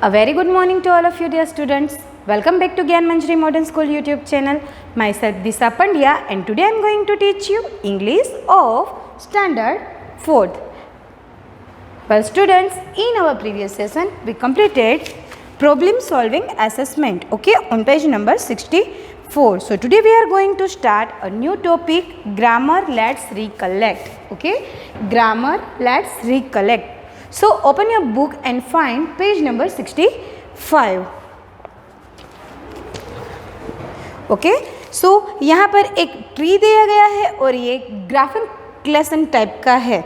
A very good morning to all of you dear students. Welcome back to Gyan Manjari Modern School YouTube channel. Myself Disha Pandya and today I am going to teach you English of Standard 4th. Well students, in our previous session we completed problem solving assessment, okay, on page number 64. So today we are going to start a new topic, grammar. Let's recollect, okay, grammar. Let's recollect. So open your book and find page number 65. Okay, सो यहाँ पर एक tree दिया गया है और ये graphic lesson type का है,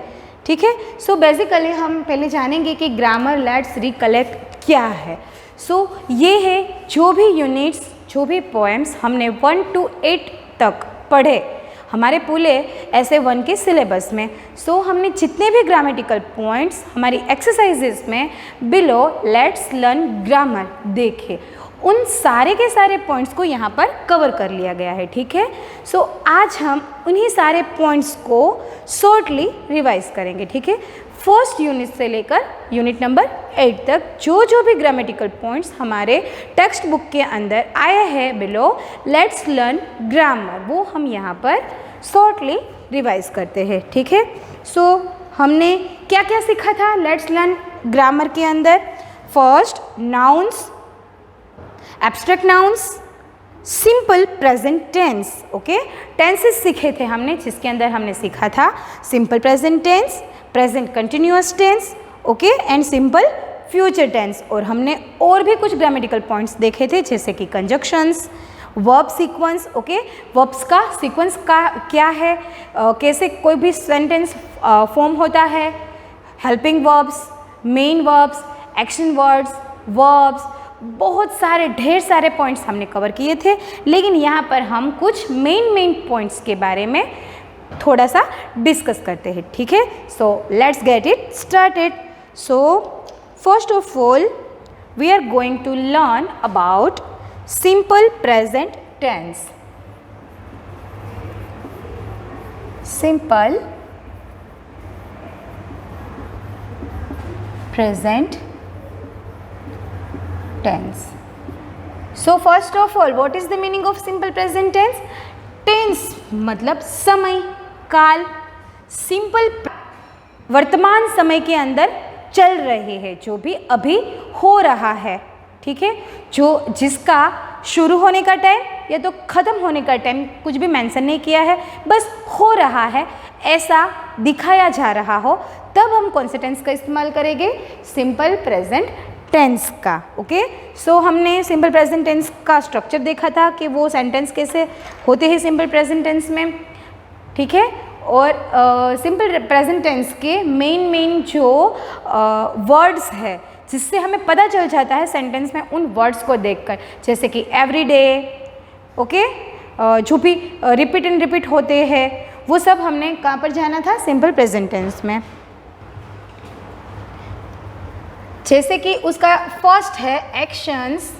ठीक है. सो बेसिकली हम पहले जानेंगे कि ग्रामर लेट्स रिकलेक्ट क्या है. सो ये है जो भी यूनिट्स, जो भी पोएम्स हमने 1 to 8 तक पढ़े हमारे पूरे ऐसे 1 के सिलेबस में. सो हमने जितने भी ग्रामेटिकल पॉइंट्स हमारी एक्सरसाइजेस में बिलो लेट्स लर्न ग्रामर देखे, उन सारे के सारे पॉइंट्स को यहाँ पर कवर कर लिया गया है, ठीक है. सो आज हम उन्हीं सारे पॉइंट्स को शॉर्टली रिवाइज करेंगे, ठीक है. फर्स्ट यूनिट से लेकर यूनिट नंबर 8 तक जो भी ग्रामेटिकल पॉइंट्स हमारे टेक्स्ट बुक के अंदर आए हैं बिलो लेट्स लर्न ग्रामर, वो हम यहाँ पर शॉर्टली रिवाइज करते हैं, ठीक है. सो हमने क्या क्या सीखा था लेट्स लर्न ग्रामर के अंदर. First, nouns, abstract nouns, simple present tense, okay. Tenses सीखे थे हमने, जिसके अंदर हमने सीखा था simple present tense, present continuous tense, okay, and simple future tense. और हमने और भी कुछ ग्रामेटिकल पॉइंट्स देखे थे जैसे कि conjunctions, verb sequence, okay, verbs का सीक्वेंस का क्या है, कैसे कोई भी सेंटेंस फॉर्म होता है, helping verbs, main verbs, action words, verbs, बहुत सारे ढेर सारे पॉइंट्स हमने कवर किए थे. लेकिन यहाँ पर हम कुछ मेन पॉइंट्स के बारे में थोड़ा सा डिस्कस करते हैं, ठीक है. So let's get it started. So first of all we are going to learn about simple present tense. Simple present tense. So first of all, what is the meaning of simple present tense? Tense मतलब समय, काल. Simple वर्तमान समय के अंदर चल रहे हैं, जो भी अभी हो रहा है, ठीक है. जो जिसका शुरू होने का टाइम या तो ख़त्म होने का टाइम कुछ भी मेंशन नहीं किया है, बस हो रहा है ऐसा दिखाया जा रहा हो, तब हम कौन से टेंस का इस्तेमाल करेंगे? सिंपल प्रेजेंट टेंस का, ओके. सो हमने सिंपल प्रेजेंट टेंस का स्ट्रक्चर देखा था कि वो सेंटेंस कैसे होते हैं सिंपल प्रेजेंट टेंस में, ठीक है. और सिंपल प्रेजेंट टेंस के मेन जो वर्ड्स है जिससे हमें पता चल जाता है सेंटेंस में उन वर्ड्स को देखकर, जैसे कि एवरीडे, ओके, जो भी रिपीट एंड रिपीट होते हैं वो सब हमने कहाँ पर जाना था? सिंपल प्रेजेंट टेंस में. जैसे कि उसका फर्स्ट है एक्शंस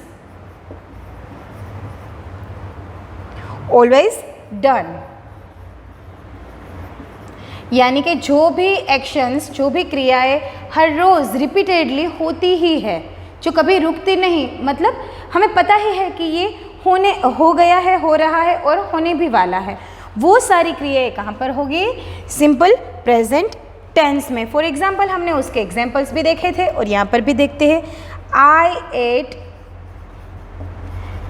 ऑलवेज डन, यानी कि जो भी एक्शंस, जो भी क्रियाएं हर रोज़ रिपीटेडली होती ही है, जो कभी रुकती नहीं, मतलब हमें पता ही है कि ये हो गया है, हो रहा है और होने भी वाला है, वो सारी क्रियाएं कहाँ पर होगी? सिंपल प्रेजेंट टेंस में. फॉर एग्जाम्पल हमने उसके एग्जाम्पल्स भी देखे थे और यहाँ पर भी देखते हैं. आई एट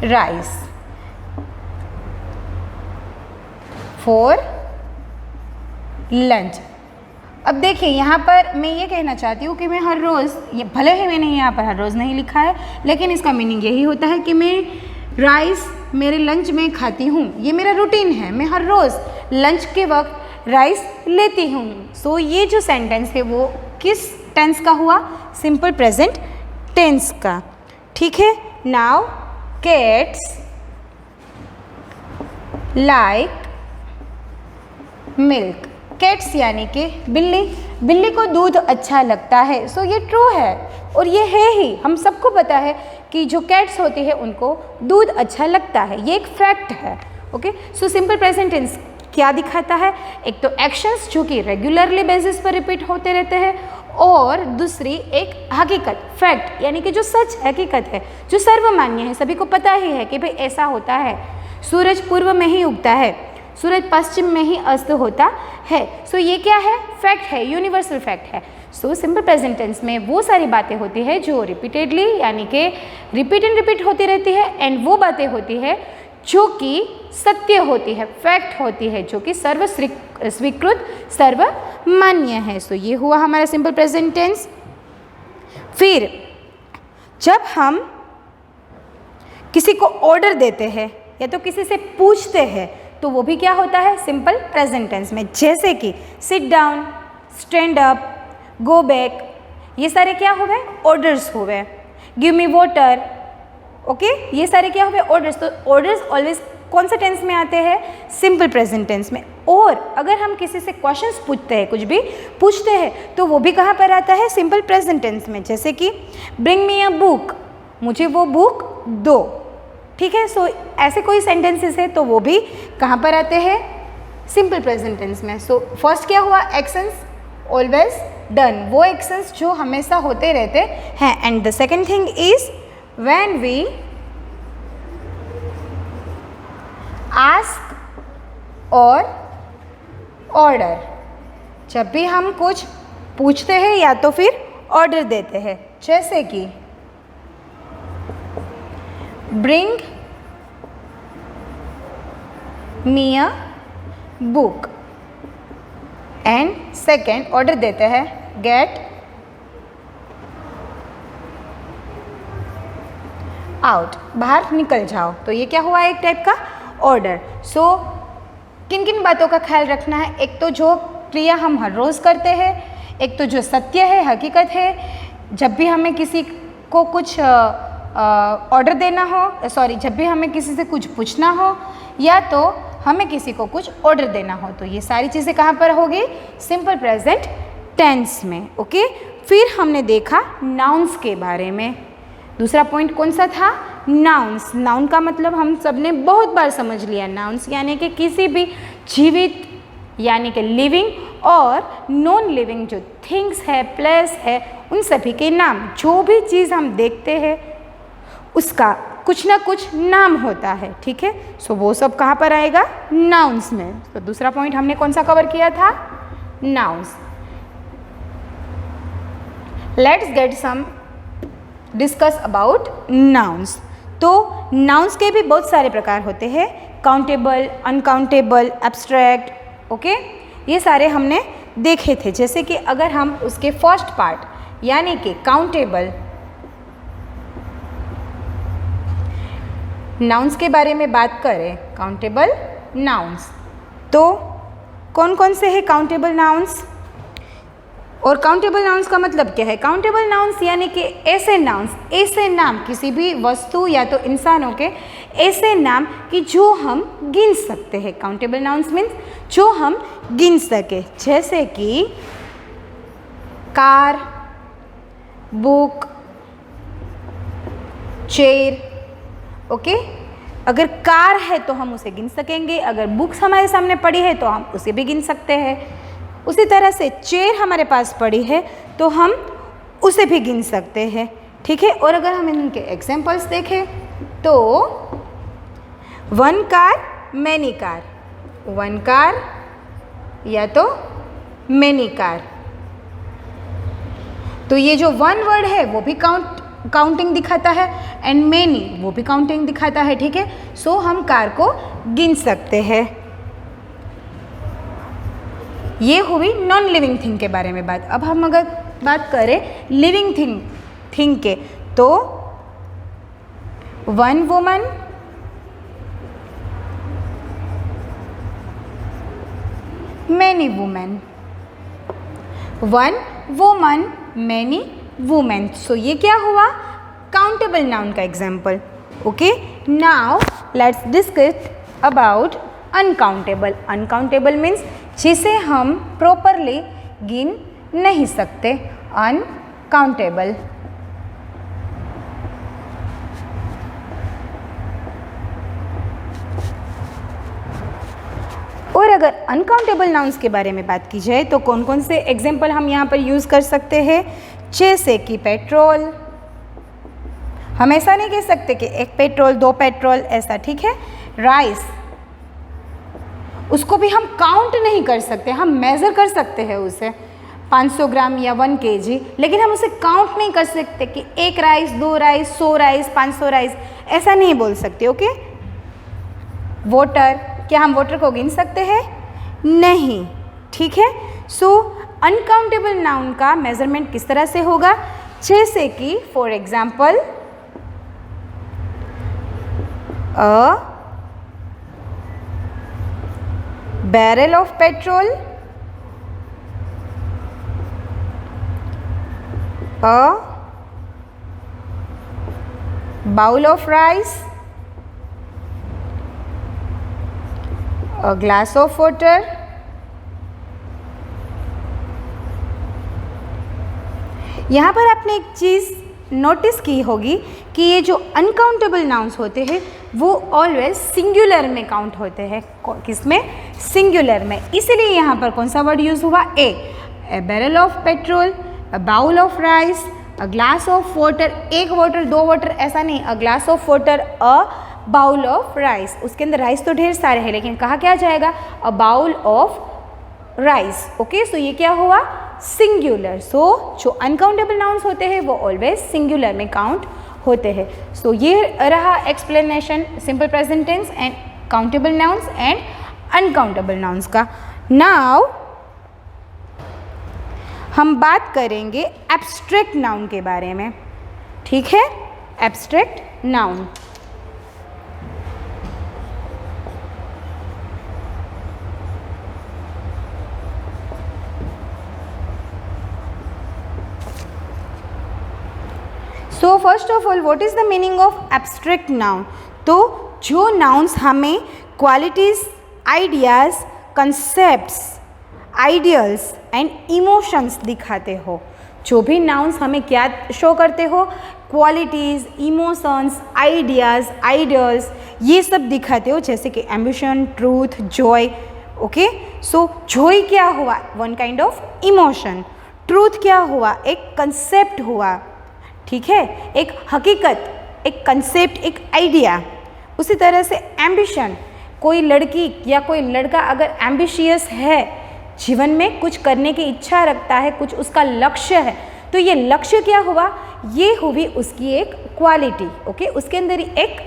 राइस फॉर लंच. अब देखिए यहाँ पर मैं ये कहना चाहती हूँ कि मैं हर रोज़, ये भले ही मैंने यहाँ पर हर रोज़ नहीं लिखा है, लेकिन इसका मीनिंग यही होता है कि मैं राइस मेरे लंच में खाती हूँ, ये मेरा रूटीन है, मैं हर रोज़ लंच के वक्त राइस लेती हूँ. सो ये जो सेंटेंस है वो किस टेंस का हुआ? सिंपल प्रेजेंट टेंस का, ठीक है. Now cats like milk. Cats यानी कि बिल्ली को दूध अच्छा लगता है. सो ये ट्रू है और ये है ही, हम सबको पता है कि जो कैट्स होती है उनको दूध अच्छा लगता है, ये एक फैक्ट है, okay. So simple present tense क्या दिखाता है? एक तो एक्शंस जो कि रेगुलरली बेसिस पर रिपीट होते रहते हैं और दूसरी एक हकीकत, फैक्ट, यानी कि जो सच हकीकत है, जो सर्वमान्य है, सभी को पता ही है कि भाई ऐसा होता है। सूरज पूर्व में ही उगता है, सूरज पश्चिम में ही अस्त होता है। सो ये क्या है? फैक्ट है, यूनिवर्सल फैक्ट है। सो सिंपल प्रेजेंट टेंस में वो सारी बातें होती है जो रिपीटेडली यानी कि रिपीट एंड रिपीट होती रहती है, एंड वो बातें होती है जो कि सत्य होती है, फैक्ट होती है, जो कि सर्व स्वीकृत सर्वमान्य है। सो ये हुआ हमारा सिंपल प्रेजेंट टेंस। फिर जब हम किसी को ऑर्डर देते हैं या तो किसी से पूछते हैं तो वो भी क्या होता है? सिंपल प्रेजेंट टेंस में। जैसे कि sit down, stand up, go back, ये सारे क्या हुए? ऑर्डर्स हुए। गिव मी वाटर, ओके, ये सारे क्या हुए? ऑर्डर्स। तो ऑर्डर्स ऑलवेज कौन से टेंस में आते हैं? सिंपल प्रेजेंट टेंस में। और अगर हम किसी से क्वेश्चंस पूछते हैं, कुछ भी पूछते हैं, तो वो भी कहाँ पर आता है? सिंपल प्रेजेंट टेंस में। जैसे कि ब्रिंग मी अ बुक, मुझे वो बुक दो, ठीक है। सो ऐसे कोई सेंटेंसेस है तो वो भी कहाँ पर आते हैं? सिंपल प्रेजेंट टेंस में। सो फर्स्ट क्या हुआ? एक्शंस ऑलवेज डन, वो एक्शंस जो हमेशा होते रहते हैं। And the second thing is when we ask or order, जब भी हम कुछ पूछते हैं या तो फिर ऑर्डर देते हैं। जैसे कि bring me a book, and second order देते हैं गेट आउट, बाहर निकल जाओ। तो ये क्या हुआ? एक टाइप का ऑर्डर। सो किन किन बातों का ख्याल रखना है? एक तो जो क्रिया हम हर रोज़ करते हैं, एक तो जो सत्य है, हकीकत है। जब भी हमें किसी को कुछ ऑर्डर देना हो, सॉरी, जब भी हमें किसी से कुछ पूछना हो या तो हमें किसी को कुछ ऑर्डर देना हो, तो ये सारी चीज़ें कहाँ पर होगी? सिंपल प्रेजेंट टेंस में, ओके। फिर हमने देखा नाउन्स के बारे में। दूसरा पॉइंट कौन सा था? नाउन्स। नाउन का मतलब हम सब ने बहुत बार समझ लिया। नाउन्स यानी कि किसी भी जीवित यानी कि लिविंग और नॉन लिविंग जो थिंग्स है, प्लेस है, उन सभी के नाम। जो भी चीज़ हम देखते हैं उसका कुछ ना कुछ नाम होता है, ठीक है। सो वो सब कहाँ पर आएगा? नाउन्स में। तो दूसरा पॉइंट हमने कौन सा कवर किया था? Nouns. Let's get some discuss about nouns. तो नाउन्स के भी बहुत सारे प्रकार होते हैं, काउंटेबल, अनकाउंटेबल, एब्स्ट्रैक्ट, ओके, ये सारे हमने देखे थे। जैसे कि अगर हम उसके फर्स्ट पार्ट यानी कि काउंटेबल नाउन्स के बारे में बात करें, काउंटेबल नाउन्स, तो कौन कौन से हैं काउंटेबल नाउन्स? और काउंटेबल नाउन्स का मतलब क्या है? काउंटेबल नाउन्स यानी कि ऐसे नाउन्स, ऐसे नाम, किसी भी वस्तु या तो इंसानों के ऐसे नाम कि जो हम गिन सकते हैं। काउंटेबल नाउन्स मीन्स जो हम गिन सके। जैसे कि कार, बुक, चेयर, ओके। अगर कार है तो हम उसे गिन सकेंगे, अगर बुक्स हमारे सामने पड़ी है तो हम उसे भी गिन सकते हैं। उसी तरह से चेयर हमारे पास पड़ी है तो हम उसे भी गिन सकते हैं, ठीक है। और अगर हम इनके एग्जाम्पल्स देखें तो one car, many car, one car या तो मैनी कार। तो ये जो वन वर्ड है वो भी काउंटिंग दिखाता है, एंड मैनी वो भी काउंटिंग दिखाता है, ठीक है। सो हम कार को गिन सकते हैं। ये हुई नॉन लिविंग थिंग के बारे में बात। अब हम अगर बात करें लिविंग थिंग के, तो one woman, many women, one woman, many women. So ये क्या हुआ? काउंटेबल नाउन का example, okay. Now let's discuss about uncountable. Uncountable means जिसे हम प्रॉपरली गिन नहीं सकते, अनकाउंटेबल। और अगर अनकाउंटेबल नाउन्स के बारे में बात की जाए तो कौन कौन से एग्जाम्पल हम यहाँ पर यूज़ कर सकते हैं, जैसे कि पेट्रोल, हम ऐसा नहीं कह सकते कि एक पेट्रोल दो पेट्रोल ऐसा, ठीक है। राइस, उसको भी हम काउंट नहीं कर सकते, हम मेज़र कर सकते हैं उसे 500 ग्राम या 1 kg, लेकिन हम उसे काउंट नहीं कर सकते कि 1 राइस 2 राइस 100 राइस 500 राइस, ऐसा नहीं बोल सकते, ओके। वाटर, क्या हम वाटर को गिन सकते हैं? नहीं, ठीक है। सो अनकाउंटेबल नाउन का मेजरमेंट किस तरह से होगा, जैसे कि for example a barrel of petrol, a bowl of rice, a glass of water, यहाँ पर आपने एक चीज़ नोटिस की होगी कि ये जो अनकाउंटेबल नाउन्स होते हैं वो ऑलवेज सिंगुलर में काउंट होते हैं, किसमें? सिंगुलर में। इसीलिए यहाँ पर कौन सा वर्ड यूज़ हुआ? A barrel of petrol, a bowl of rice, a glass of water, एक वाटर दो वाटर ऐसा नहीं, a glass of water, a bowl of rice. उसके अंदर राइस तो ढेर सारे हैं, लेकिन कहा क्या जाएगा? A bowl of rice, okay. So ये क्या हुआ? सिंगुलर। सो जो अनकाउंटेबल नाउन्स होते हैं वो ऑलवेज सिंगुलर में काउंट होते हैं। सो ये रहा explanation simple present tense and countable nouns and uncountable nouns का। नाउ हम बात करेंगे एब्स्ट्रैक्ट नाउन के बारे में, ठीक है। Abstract noun, so first of all what is the meaning of abstract noun? तो जो नाउन्स हमें qualities, ideas, concepts, ideals and emotions दिखाते हो, जो भी नाउन्स हमें क्या शो करते हो? क्वालिटीज़, इमोशंस, आइडियाज़, आइडियल्स, ये सब दिखाते हो, जैसे कि एम्बिशन, ट्रूथ, जॉय, ओके। सो जॉय क्या हुआ? One kind of emotion. Truth क्या हुआ? एक कंसेप्ट हुआ, ठीक है, एक हकीकत, एक कंसेप्ट, एक आइडिया। उसी तरह से एम्बिशन, कोई लड़की या कोई लड़का अगर एम्बिशियस है, जीवन में कुछ करने की इच्छा रखता है, कुछ उसका लक्ष्य है, तो ये लक्ष्य क्या हुआ? ये हुई उसकी एक क्वालिटी, ओके। उसके अंदर एक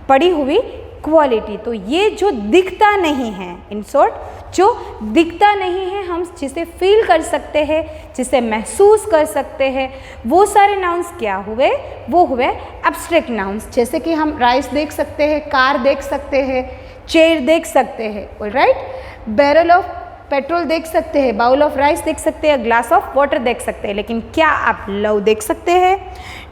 पड़ी हुई क्वालिटी। तो ये जो दिखता नहीं है, इन शॉर्ट जो दिखता नहीं है, हम जिसे फील कर सकते हैं, जिसे महसूस कर सकते हैं, वो सारे नाउन्स क्या हुए? वो हुए एब्स्ट्रैक्ट नाउन्स। जैसे कि हम राइस देख सकते हैं, कार देख सकते हैं, चेयर देख सकते हैं, ऑलराइट, बैरल ऑफ पेट्रोल देख सकते हैं, बाउल ऑफ राइस देख सकते हैं, ग्लास ऑफ वाटर देख सकते हैं, लेकिन क्या आप लव देख सकते हैं?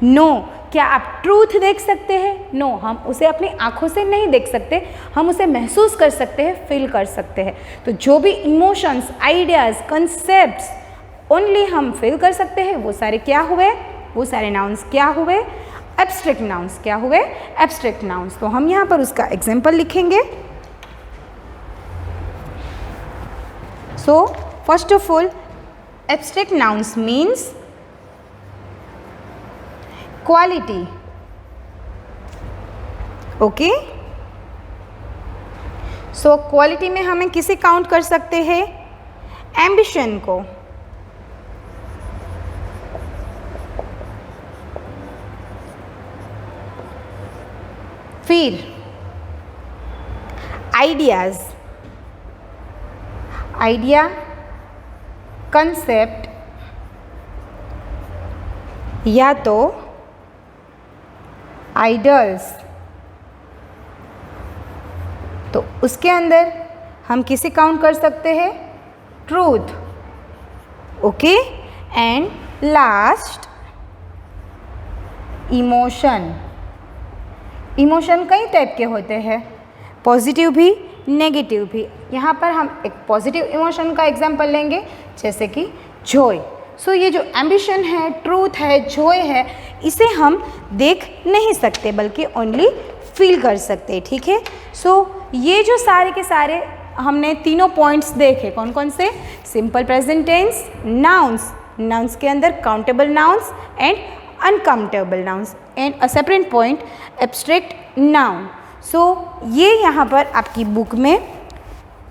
नो। क्या आप ट्रूथ देख सकते हैं? नो, हम उसे अपनी आंखों से नहीं देख सकते, हम उसे महसूस कर सकते हैं, फील कर सकते हैं। तो जो भी इमोशंस, आइडियाज़, कंसेप्ट्स ओनली हम फील कर सकते हैं, वो सारे क्या हुए? वो सारे नाउन्स क्या हुए? Abstract nouns. क्या हुए? Abstract nouns. तो हम यहाँ पर उसका एग्जाम्पल लिखेंगे। So first of all, abstract nouns means quality, okay? So quality में हमें किसे काउंट कर सकते हैं? एम्बिशन को, फिर आइडियाज़, आइडिया, कंसेप्ट या तो आइडल्स, तो उसके अंदर हम किसे काउंट कर सकते हैं? Truth, okay. And last emotion. Emotion कई टाइप के होते हैं, पॉजिटिव भी, नेगेटिव भी। यहाँ पर हम एक पॉजिटिव इमोशन का एग्जाम्पल लेंगे, जैसे कि जॉय। सो ये जो एम्बिशन है, ट्रूथ है, जॉय है, इसे हम देख नहीं सकते बल्कि ओनली फील कर सकते हैं, ठीक है। सो ये जो सारे के सारे हमने तीनों पॉइंट्स देखे, कौन कौन से? Simple present tense, nouns, nouns के अंदर countable nouns and uncountable nouns, and a separate point abstract noun. So ये यहाँ पर आपकी बुक में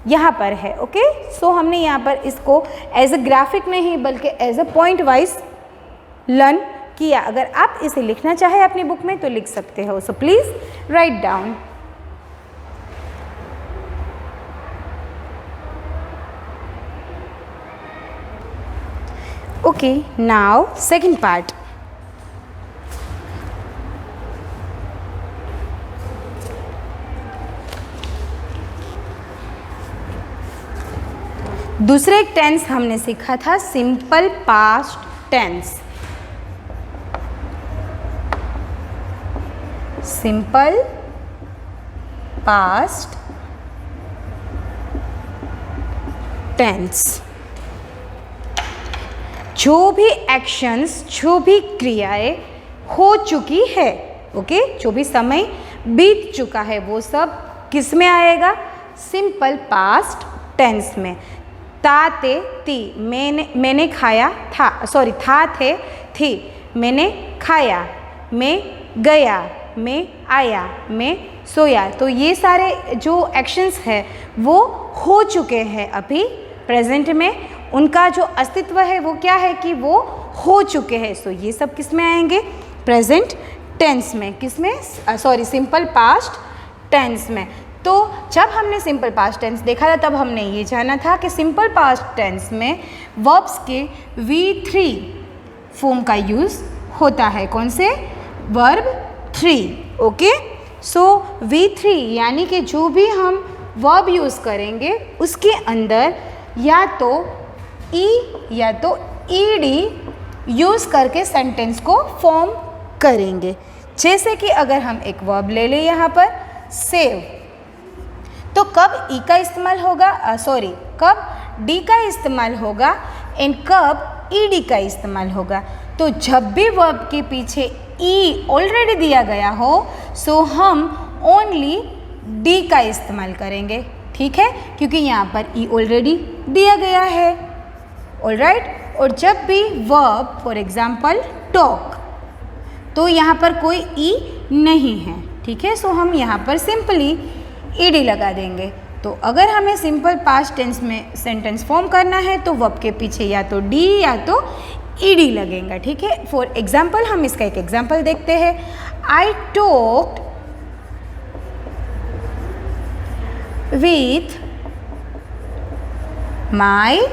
यहाँ पर है। ओके, सो हमने यहाँ पर इसको एज अ ग्राफिक नहीं बल्कि as a point wise learn किया। अगर आप इसे लिखना चाहें अपनी बुक में तो लिख सकते हो। So please write down. Okay, now second part. दूसरे एक टेंस हमने सीखा था simple past tense. Simple past tense, जो भी एक्शंस, जो भी क्रियाएं हो चुकी है, ओके, जो भी समय बीत चुका है वो सब किस में आएगा? सिंपल पास्ट टेंस में। ता ते ती, मैंने खाया था, सॉरी था थे थी, मैंने खाया, मैं गया, मैं आया, मैं सोया। तो ये सारे जो एक्शंस है वो हो चुके हैं अभी प्रेजेंट में, उनका जो अस्तित्व है वो क्या है कि वो हो चुके हैं। सो ये सब किस में आएंगे? प्रेजेंट टेंस में। किस में? सॉरी, सिंपल पास्ट टेंस में। तो जब हमने सिंपल पास्ट टेंस देखा था तब हमने ये जाना था कि सिंपल पास्ट टेंस में वर्ब्स के V3 फॉर्म का यूज़ होता है। कौन से? वर्ब 3। ओके, सो V3 यानी कि जो भी हम वर्ब यूज़ करेंगे उसके अंदर या तो ई या तो ईडी यूज़ करके सेंटेंस को फॉर्म करेंगे। जैसे कि अगर हम एक वर्ब ले लें यहाँ पर सेव, तो कब ई का इस्तेमाल होगा, कब डी का इस्तेमाल होगा एंड कब ईडी का इस्तेमाल होगा? तो जब भी वर्ब के पीछे ई ऑलरेडी दिया गया हो सो हम ओनली डी का इस्तेमाल करेंगे, ठीक है, क्योंकि यहाँ पर ई ऑलरेडी दिया गया है। ऑलराइट, और जब भी वर्ब फॉर एग्जाम्पल टॉक, तो यहाँ पर कोई ई नहीं है, ठीक है, सो हम यहाँ पर सिंपली ईडी लगा देंगे। तो अगर हमें सिंपल पास्ट टेंस में सेंटेंस फॉर्म करना है तो वर्ब के पीछे या तो डी या तो ईडी लगेगा, ठीक है। फॉर एग्जाम्पल हम इसका एक एग्जाम्पल देखते हैं। I talked with my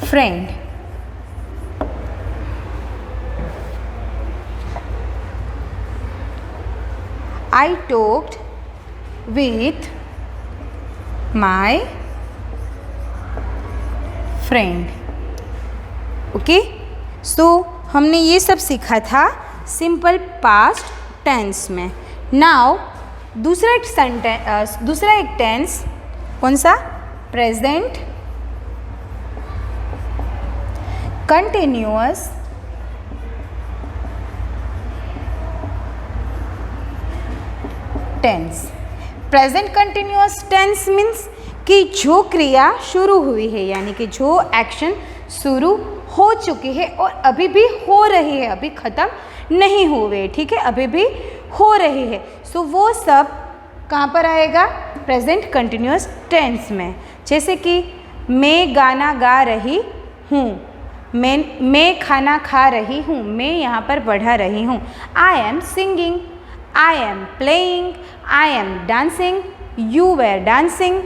friend. I talked with my friend. Okay, so हमने ये सब सीखा था सिंपल पास्ट टेंस में। नाउ दूसरा एक टेंस कौन सा? Present continuous tense. Present continuous tense means कि जो क्रिया शुरू हुई है, यानी कि जो एक्शन शुरू हो चुकी है और अभी भी हो रही है, अभी ख़त्म नहीं हुए, ठीक है, अभी भी हो रही है। सो वो सब कहाँ पर आएगा? प्रेजेंट कंटिन्यूअस टेंस में। जैसे कि मैं गाना गा रही हूँ, मैं खाना खा रही हूँ, मैं यहाँ पर पढ़ा रही हूँ। I am singing, I am playing, I am dancing, you were dancing,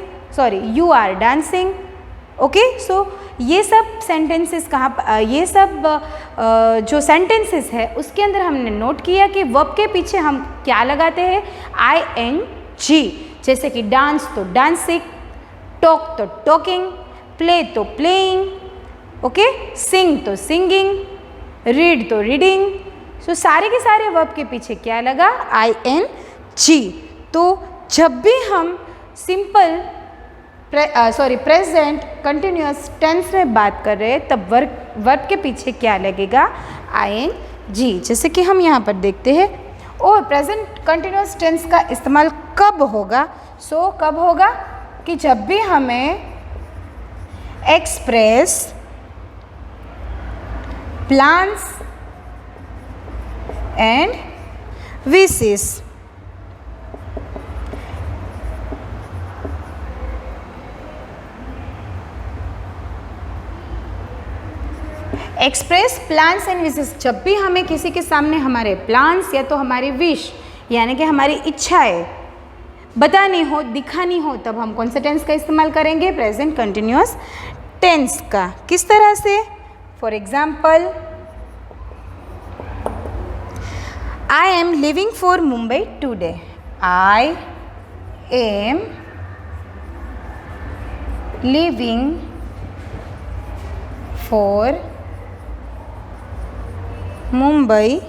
you are dancing. Okay, so ये सब सेंटेंसेस ये सब जो सेंटेंसेस है उसके अंदर हमने नोट किया कि वर्ब के पीछे हम क्या लगाते हैं? ING। जैसे कि डांस तो डांसिंग, टॉक तो टॉकिंग, प्ले तो प्लेइंग, ओके, सिंग तो सिंगिंग, रीड तो रीडिंग। सो सारे के सारे वर्ब के पीछे क्या लगा? ING। तो जब भी हम सिंपल प्रेजेंट कंटिन्यूअस टेंस में बात कर रहे हैं तब वर्ब के पीछे क्या लगेगा? ING। जैसे कि हम यहाँ पर देखते हैं और प्रेजेंट कंटिन्यूअस टेंस का इस्तेमाल कब होगा? सो कब होगा कि जब भी हमें express plans and wishes express plans and wishes, जब भी हमें किसी के सामने हमारे प्लान्स या तो हमारी विश यानी कि हमारी इच्छाएं बतानी हो, दिखानी हो, तब हम कौन से टेंस का इस्तेमाल करेंगे? प्रेजेंट कंटिन्यूअस टेंस का। किस तरह से? For example, I am living for Mumbai today. I am living for Mumbai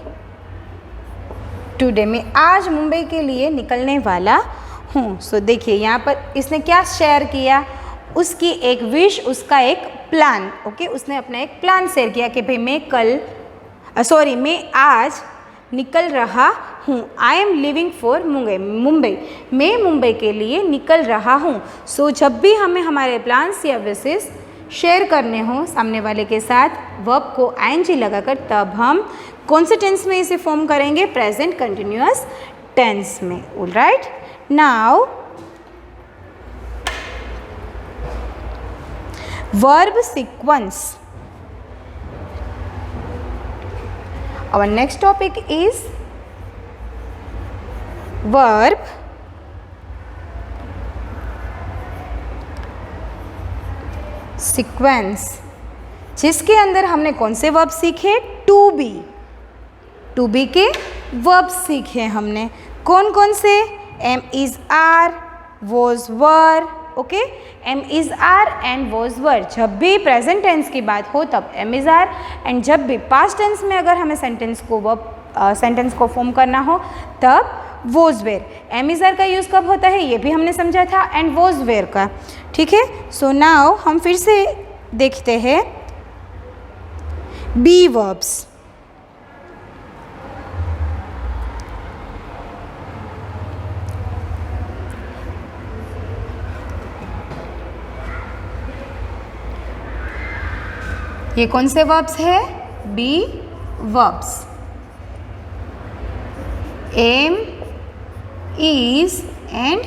today, मैं आज मुंबई के लिए निकलने वाला हूँ। सो देखिए यहाँ पर इसने क्या शेयर किया? उसकी एक विश, उसका एक प्लान। ओके, उसने अपना एक प्लान शेयर किया कि भाई मैं आज निकल रहा हूँ। आई एम लिविंग फॉर मुंबई, मैं मुंबई के लिए निकल रहा हूँ। सो जब भी हमें हमारे प्लान्स या विशेस शेयर करने हो सामने वाले के साथ, वर्ब को आईएनजी लगाकर, तब हम कौन से टेंस में इसे फॉर्म करेंगे? प्रेजेंट कंटिन्यूअस टेंस में। Alright, now verb sequence. Our next topic is verb sequence, जिसके अंदर हमने कौन से वर्ब सीखे? टू बी के वर्ब सीखे हमने। कौन कौन से? Am is are, was were. Okay, am is are and was were. जब भी प्रेजेंट टेंस की बात हो तब एम इज आर, एंड जब भी पास्ट टेंस में अगर हमें सेंटेंस को फॉर्म करना हो तब was were. Am is are का यूज़ कब होता है ये भी हमने समझा था, एंड वॉज वेयर का। ठीक है, सो नाउ हम फिर से देखते हैं बी वर्ब्स। ये कौन से वर्ब्स है? Be verbs. Am, is and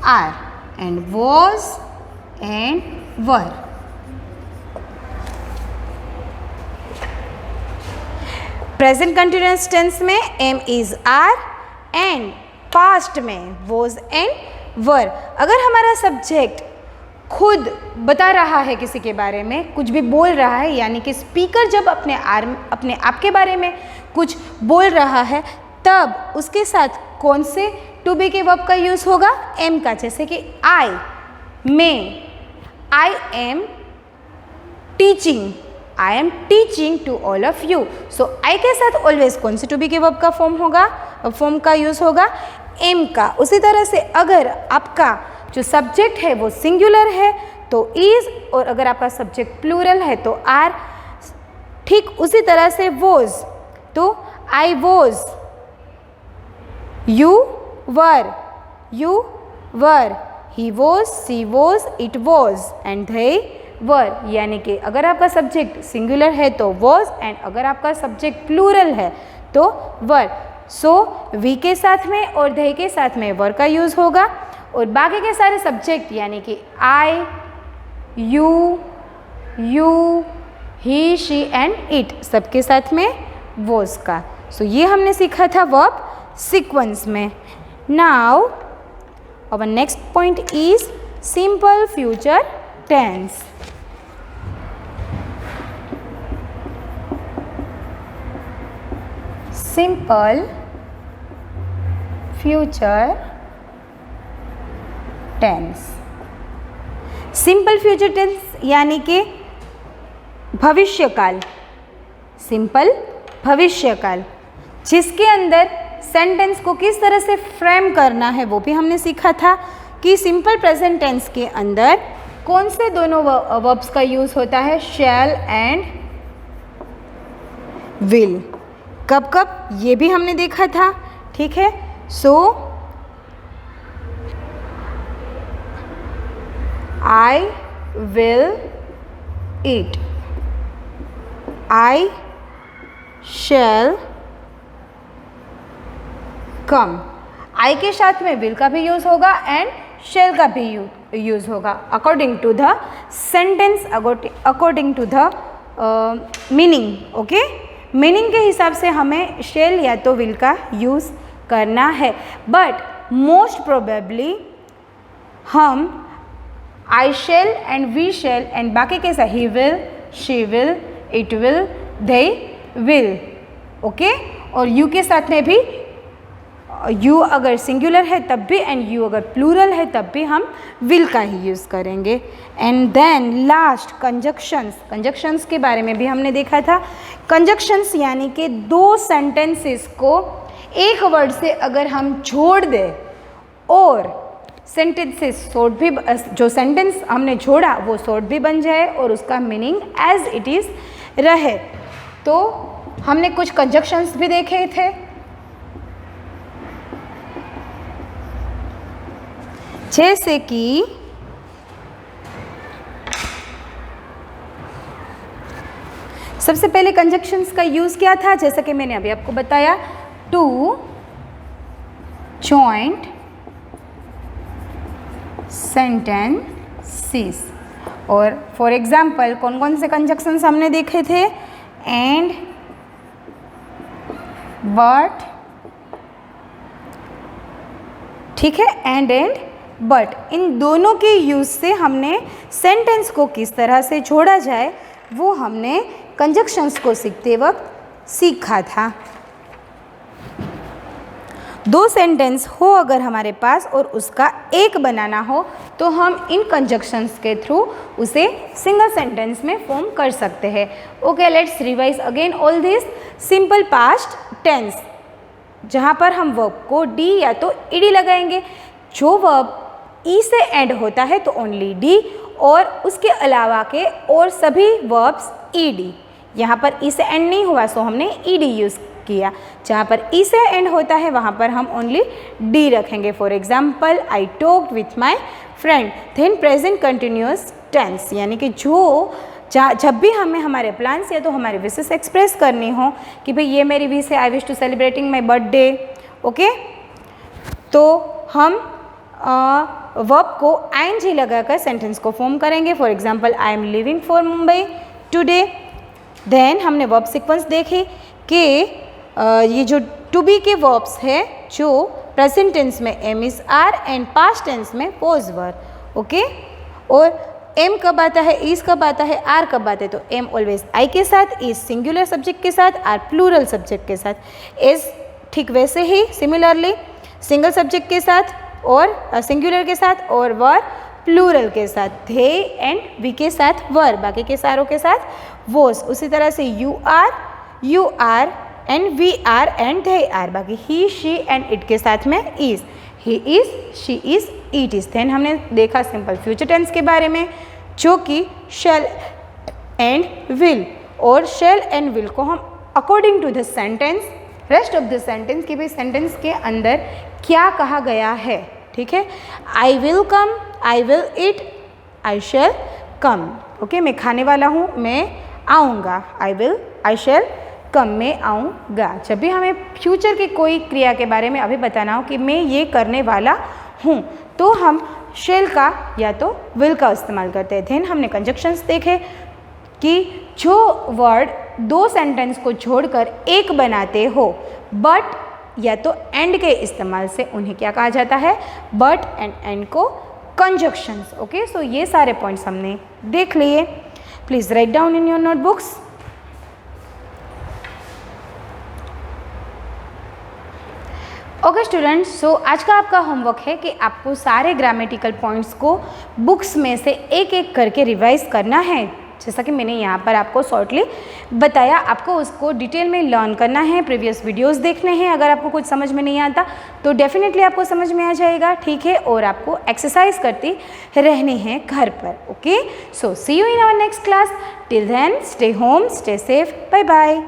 are, and was and were. Present continuous tense में am is are and past में वॉज एंड वर। अगर हमारा सब्जेक्ट खुद बता रहा है किसी के बारे में, कुछ भी बोल रहा है, यानी कि स्पीकर जब अपने आप के बारे में कुछ बोल रहा है, तब उसके साथ कौन से टू बी के वर्ब का यूज़ होगा? एम का। जैसे कि I am teaching to all of you. So I के साथ ऑलवेज कौन से टू बी के वर्ब का फॉर्म का यूज़ होगा? एम का। उसी तरह से अगर आपका जो सब्जेक्ट है वो सिंगुलर है तो इज, और अगर आपका सब्जेक्ट प्लूरल है तो आर। ठीक उसी तरह से वॉज, तो I was, you were, he was, she was, it was, and they were. यानी कि अगर आपका सब्जेक्ट सिंगुलर है तो वॉज, एंड अगर आपका सब्जेक्ट प्लूरल है तो वर। सो वी के साथ में और they के साथ में वर का यूज़ होगा, और बाकी के सारे सब्जेक्ट यानी कि I, you, he, she and it, सबके साथ में वॉज का। सो ये हमने सीखा था वर्ब सीक्वेंस में। Now our next point is simple future tense. Simple future tense. Simple future tense यानी कि भविष्यकाल। सिंपल भविष्यकाल, जिसके अंदर सेंटेंस को किस तरह से फ्रेम करना है वो भी हमने सीखा था कि सिंपल प्रेजेंट टेंस के अंदर कौन से दोनों वर्ब्स का यूज़ होता है? शैल एंड विल। कब कब ये भी हमने देखा था ठीक है। सो आई विल ईट, आई शैल कम। आई के साथ में विल का भी यूज़ होगा एंड शैल का भी यूज़ होगा according to the sentence, according to the meaning. Okay, meaning के हिसाब से हमें शैल या तो विल का यूज़ करना है। बट मोस्ट प्रोबेबली हम आई शैल एंड वी शैल एंड बाकी के साथ he will, she will, it will, they will. Okay, और यू के साथ में भी यू अगर सिंगुलर है तब भी एंड यू अगर प्लूरल है तब भी हम विल का ही यूज़ करेंगे। And then last conjunctions, conjunctions के बारे में भी हमने देखा था। कंजक्शंस यानी कि दो सेंटेंसेस को एक वर्ड से अगर हम जोड़ दें और सेंटेंसेस शॉर्ट भी, जो सेंटेंस हमने जोड़ा वो शॉर्ट भी बन जाए और उसका मीनिंग एज इट इज़ रहे। तो हमने कुछ कंजक्शंस भी देखे थे, जैसे कि सबसे पहले कंजक्शंस का यूज़ क्या था, जैसा कि मैंने अभी आपको बताया, टू जॉइंट सेंटेंसेस। और फॉर एग्जाम्पल कौन कौन से कंजक्शंस हमने देखे थे, एंड, बट, ठीक है, एंड बट, इन दोनों के यूज़ से हमने सेंटेंस को किस तरह से जोड़ा जाए वो हमने कंजक्शंस को सीखते वक्त सीखा था। दो सेंटेंस हो अगर हमारे पास और उसका एक बनाना हो तो हम इन कंजक्शंस के थ्रू उसे सिंगल सेंटेंस में फॉर्म कर सकते हैं। Okay, let's revise again all this. Simple past tense, जहाँ पर हम वर्ब को डी या तो ईडी लगाएंगे। जो वर्ब ई से एंड होता है तो ओनली डी, और उसके अलावा के और सभी वर्ब्स ईडी। यहाँ पर ई से एंड नहीं हुआ सो हमने ईडी यूज़ किया। जहाँ पर ई से एंड होता है वहाँ पर हम ओनली डी रखेंगे। For example, I talked with my friend. Then present continuous tense, यानी कि जब भी हमें हमारे प्लान्स या तो हमारे विशेस एक्सप्रेस करनी हो कि भाई ये मेरी विश है, I wish to celebrating my birthday, okay, तो हम वर्ब को आईएनजी लगाकर सेंटेंस को फॉर्म करेंगे। For example, I am living for Mumbai today. Then हमने वर्ब सीक्वेंस देखे कि ये जो टू बी के वर्ब्स है जो प्रेजेंट टेंस में am is are and past tense में वॉज वर। ओके, और एम कब आता है, इज़ कब आता है, आर कब आता है, तो एम ऑलवेज आई के साथ, इज़ सिंगुलर सब्जेक्ट के साथ, आर प्लूरल सब्जेक्ट के साथ, इज़ ठीक वैसे ही सिमिलरली सिंगल सब्जेक्ट के साथ और सिंगुलर के साथ, और वर प्लूरल के साथ, धे एंड वी के साथ वर, बाकी के सारों के साथ वोस। उसी तरह से you are and we are and they are, बाकी ही, शी एंड इट के साथ में is, he is, she is, it is. Then हमने देखा सिंपल फ्यूचर टेंस के बारे में जो कि शैल एंड विल, और शैल एंड विल को हम according to the sentence, rest of the sentence कि भाई सेंटेंस के अंदर क्या कहा गया है, ठीक है। I will come, I will eat, I shall come. Okay, मैं खाने वाला हूँ, मैं आऊँगा, आई विल, आई शैल कम, मैं आऊँगा। जब भी हमें फ्यूचर की कोई क्रिया के बारे में अभी बताना हो कि मैं ये करने वाला हूँ तो हम शैल का या तो विल का इस्तेमाल करते हैं। देन हमने कंजक्शंस देखे कि जो वर्ड दो सेंटेंस को जोड़कर एक बनाते हो बट या तो एंड के इस्तेमाल से उन्हें क्या कहा जाता है, बट एंड एंड को कंजक्शंस। ओके, सो ये सारे पॉइंट्स हमने देख लिए। Please write down in your notebooks. Okay students, so आज का आपका होमवर्क है कि आपको सारे ग्रामेटिकल पॉइंट्स को बुक्स में से एक एक करके रिवाइज करना है। जैसा कि मैंने यहाँ पर आपको शॉर्टली बताया, आपको उसको डिटेल में लर्न करना है, प्रीवियस वीडियोस देखने हैं। अगर आपको कुछ समझ में नहीं आता तो डेफिनेटली आपको समझ में आ जाएगा, ठीक है। और आपको एक्सरसाइज करती रहनी है घर पर। Okay, so see you in our next class. Till then stay home, stay safe, bye bye.